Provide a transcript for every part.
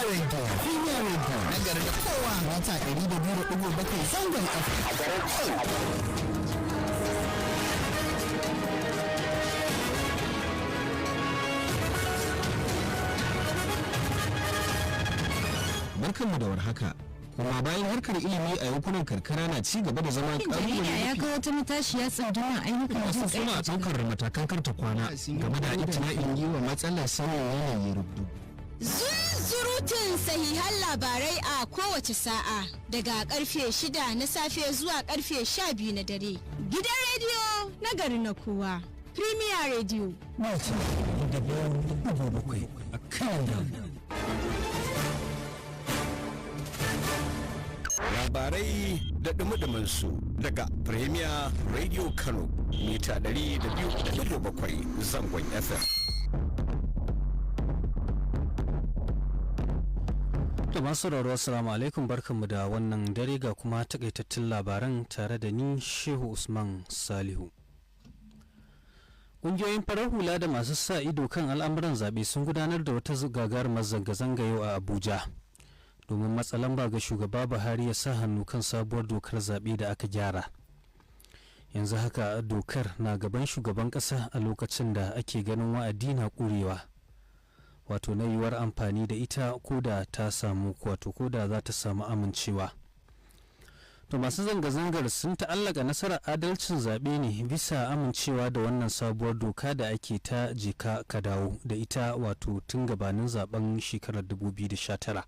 Radio na garin Kuwa mata 102.7 zangon FM a garin Barkanmu da warhaka. Kuma bayan harkar ilimi a yankunan karkara na ci gaba da zama kalubale ya ga wata matashiya tsanduna ayyukan wasu suna ɗaukar matakan karta kwana game da ibtila'in yi wa matsalar sauyin yanayi rubdu. Zurutun sahihan labarai a kowace sa'a daga karfe 6 na safe zuwa karfe 12 na dare. Gidan rediyo na gari na kowa. Premier Radio. Mata da bayan bakwai a kan labarai da dumudumin su daga Premier Radio Kano mita 200.7 zangon FM. Da masu sauraro assalamu alaikum, barkanmu da wannan dare ga kuma takaitattun labaran tare da ni Shehu Usman Salihu. Ƙungiyoyin farar hula da masu sa ido kan al'amuran zaɓe sun gudanar da wata gagarumar zanga-zanga yau a Abuja domin matsalan ba ga shugaba Buhari ya sa hannu kan sabuwar dokar zaɓe da aka gyara. Yanzu haka dokar na gaban shugaban ƙasa a lokacin da ake ganin wa'adi na ƙurewa, wato na yiwuwar amfani da ita ko da ta samu wato ko da za ta samu amincewa. To masu zanga-zangar sun ta'allaka nasarar adalcin zaɓe ne bisa amincewa da wannan sabuwar doka da ake ta jeka ka dawo da ita wato tun gabanin zaben shekarar 2019.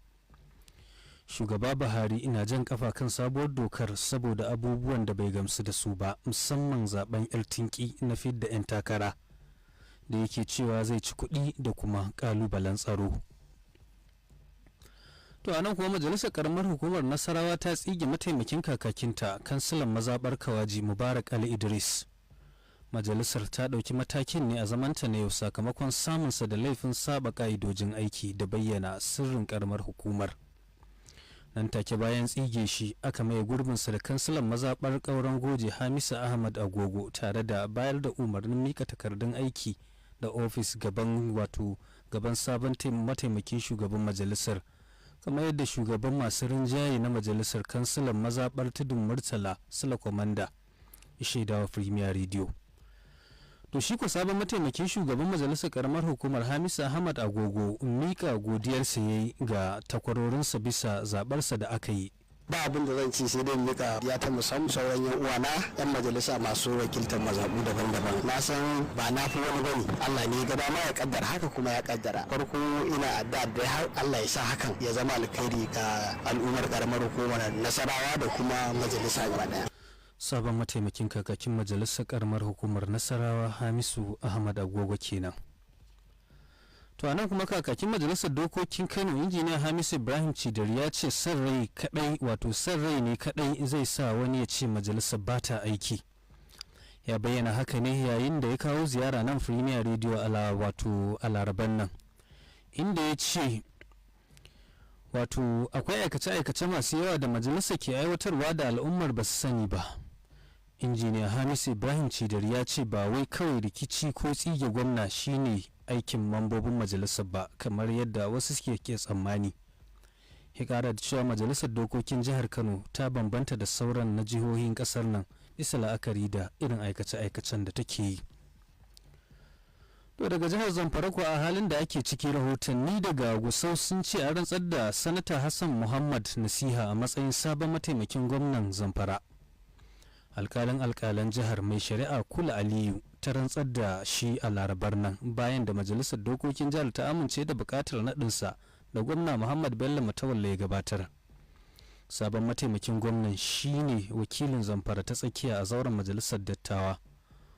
Shugaba Buhari ina jan kafa kan sabuwar dokar saboda abubuwan da bai gamsu da su ba, musamman zaben yar tinki na fidda 'yan takara da yake cewa zai ci kuɗi da kuma ƙalubalen tsaro. To anan kuma majalisar karamar hukumar Nasarawa ta tsige mataimakin kakakinta kansilan mazaɓar Kawaji Mubarak Ali Idris. Majalisar ta ɗauki matakin ne a zamanta na yau sakamakon samunsa da laifin saba ƙa'idojin aiki da bayyana sirrin karamar hukumar. Nan take bayan tsige shi aka maye gurbinsa da kansilan mazaɓar ƙauren goje Hamisa Ahmad Agogo tare da bayar da umarnin mika takardun aiki da ofis gaban sabon mataimakin shugaban majalisar, kamar yadda shugaban masu rinjaye na majalisar kansilan mazaɓar tudun Murtala Sula Komanda ya shaidawa Premier Radio. To shi ko sabon mataimakin shugaban majalisar karamar hukumar Hamisa Ahmad Agogo mika godiyarsa yayi ga takwarorinsa bisa zabarsa da aka yi. Ba abin da zan ci sai dai mika ya ta musamman sauran yan uwana yan majalisa masu wakiltar mazabu daban-daban. Na san ba na fi wani bane, Allah ne ga dama ya kaddara haka kuma ya kaddara. Farko ina addu'a da har Allah ya sa hakan ya zama alkhairi ga al'ummar karamar hukumar Nasarawa da kuma majalisa gaba daya. Sabon mataimakin kakakin majalisar karamar hukumar Nasarawa Hamisu Ahmad Agogo kenan. To anan kuma kakakin majalisar dokokin Kano injiniya Hamisu Ibrahim Cidari ya ce san rai ne kadai zai sa wani ya ce majalisar ba ta aiki. Ya bayyana haka ne yayin da ya kawo ziyara nan Premier Radio a Laraban nan, inda ya ce akwai aikace-aikace masu yawa da majalisar ke aiwatarwa da al'ummar ba su sani ba. Injiniya Hamisu Ibrahim Cidari ya ce ba wai kawai rikici ko tsige gwamna shine aikin mambobin majalisar ba kamar yadda wasu suke ke tsammani. Ya kara da cewa majalisar dokokin jihar Kano ta bambanta da sauran na jihohin kasar nan bisa la'akari da irin aikace-aikacen da take yi. To daga jihar Zamfara ko a halin da ake ciki, rahotanni daga Gusau sun ce an rantsar da Sanata Hassan Muhammad Nasiha a matsayin sabon mataimakin gwamnan Zamfara. Alƙalan jihar mai shari'a Kula Aliyu ta rantsar da shi a Larabar nan bayan da majalisar dokokin jihar ta amince da buƙatar naɗinsa da gwamna Muhammad Bello Matawalle ya gabatar. Sabon mataimakin gwamnan shine wakilin Zamfara ta tsakiya a zauren majalisar dattawa,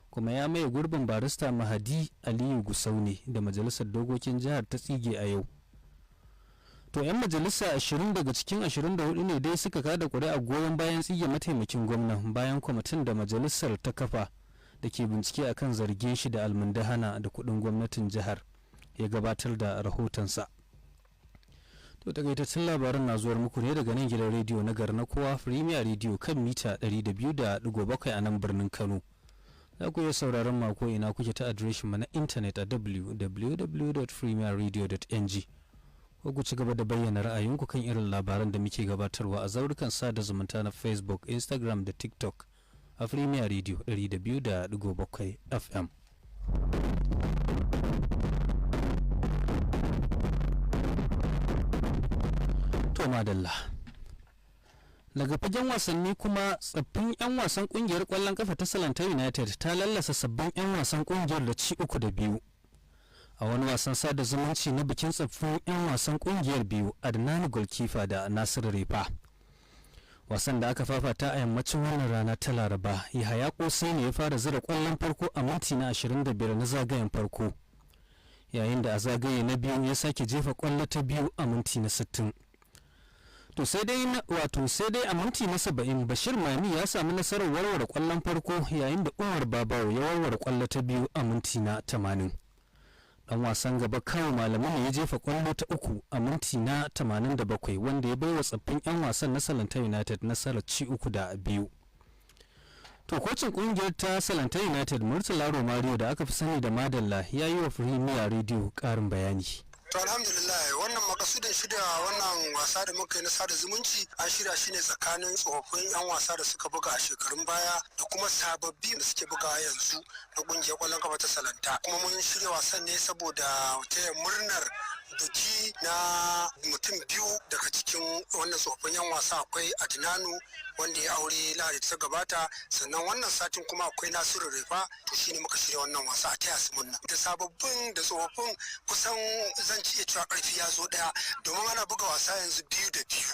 kuma ya maye gurbin barista Mahadi Aliyu Gusau ne da majalisar dokokin jihar ta tsige a yau. To 'yan majalisa 20 daga cikin 24 ne dai suka kada ƙuri'a goyon bayan tsige mataimakin gwamnan bayan kwamitin da majalisar ta kafa da ke bincike akan zargin shi da almundahana da kuɗin gwamnatin jihar ya gabatar da rahotonsa. To takaitaccen labaran na zuwar muku ne daga nan gidan rediyo na gari na kowa Premier Radio kan mita 200.7 a nan birnin Kano. Za ku iya sauraron mako ina kuke ta adireshin mu na intanet a www.premierradio.ng ko ku ci gaba da bayyana ra'ayinku kan irin labaran da muke gabatarwa a zaurukan sada zumunta na Facebook, Instagram da TikTok a Premier Radio 102.7 FM. To madalla. Daga fagen wasanni kuma tsaffin 'yan wasan kungiyar kwallon kafa ta Salanta United ta lallasa sabbin 'yan wasan kungiyar da ci 3-2 a wani wasan sada zumunci na bikin tsaffin 'yan wasan kungiyar biyu, Adnan Golkifa da Nasiru Refa. Wasan da aka fafata a yammacin wannan rana ta Laraba, Yahaya Kosai ne ya fara zira kwallon farko a minti na 25 na zagayen farko, yayin da a zagaye na biyu ya sake jefa kwallo ta biyu a minti na 60. To sai dai a minti na 70 Bashir Mani ya samu nasarar warware kwallon farko, yayin da Umar Babawo ya warware kwallo ta biyu a minti na 80. Dan wasan gaba Kawo Malamu ne ya jefa kwallo ta uku a minti na 87, wanda ya baiwa tsaffin 'yan wasan na Salanta United nasarar ci 3-2. To kocin kungiyar ta Salanta United Murtala Romario da aka fi sani da Madalla ya yi wa Premier Radio karin bayani. To alhamdulillah, wannan makasudin shirya wannan wasa da muka yi na sada zumunci an shirya shi ne tsakanin tsofaffin 'yan wasa da suka buga a shekarun baya da kuma sababbi da suke buga yanzu na kungiyar kwallon kafa ta Salanta. Kuma mun shirya wasan ne saboda taya murnar biki na mutum biyu daga cikin wannan tsofaffin 'yan wasa. Akwai Adnanu wanda ya aure Lahadi ta gabata, sannan wannan satin kuma akwai Nasiru Refa. To shine muka shirya wannan wasa a taya su murna. Da sababbin da tsofaffin kusan zan ci iya cewa karfi ya zo daya, domin ana buga wasa yanzu 2-2.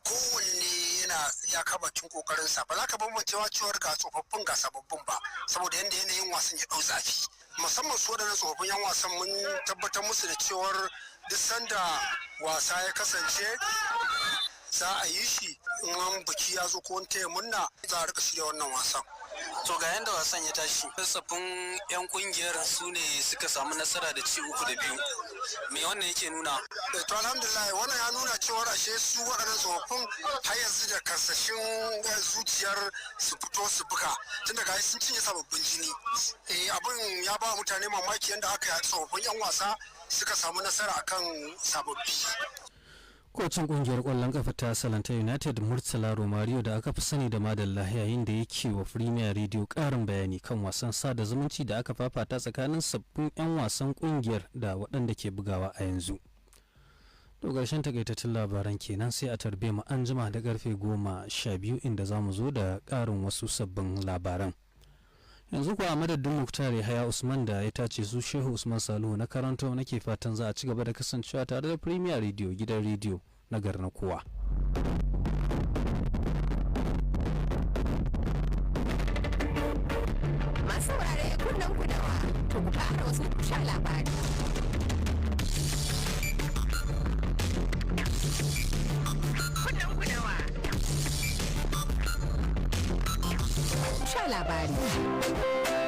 Kowanne yana ya kabacin kokarinsa, ba za ka bambancewa cewar ga tsofaffin ga sababbin ba, saboda yanda yanayin wasan ya dau zafi. Musamman su waɗannan tsofaffin 'yan wasan mun tabbatar musu da cewar duk sanda wasa ya kasance za a yi shi in an biki ya zo ko wani taya murna za a rika shirya wannan wasan. To ga yanda wasan ya tashi, tsaffin 'yan kungiyar su ne suka samu nasara da ci 3-2. Me wannan yake nuna? To alhamdulillah, wannan ya nuna cewar ashe su waɗannan tsofaffin har yanzu da karsashin zuciyar su fito su buga, tun daga sun cinye sababbin jini. Abin ya ba mutane mamaki yadda aka yi tsofaffin 'yan wasa suka samu nasara akan sababbi. Kocin kungiyar kwallon kafa ta Salanta United Murtala Romario da aka fi sani da Madalla, yayin da yake wa Premier Radio karin bayani kan wasan sada zumunci da aka fafata tsakanin sabbin 'yan wasan kungiyar da waɗanda ke bugawa a yanzu. To ƙarshen takaitattun labaran kenan, sai a tarbe mu anjima da karfe 12 inda za mu zo da ƙarin wasu sabbin labaran. Yanzu kuwa a madadin Muktar Yahaya Usman da ya tace su, Shehu Usman Salihu na karanto nake fatan za a ci gaba da kasancewa tare da Premier Radio, gidan rediyo na garin Kuwa. Masu wurare kunnen ku dawa, to ku fara wasu sha labari. Kunnen ku dawa. Sha labari.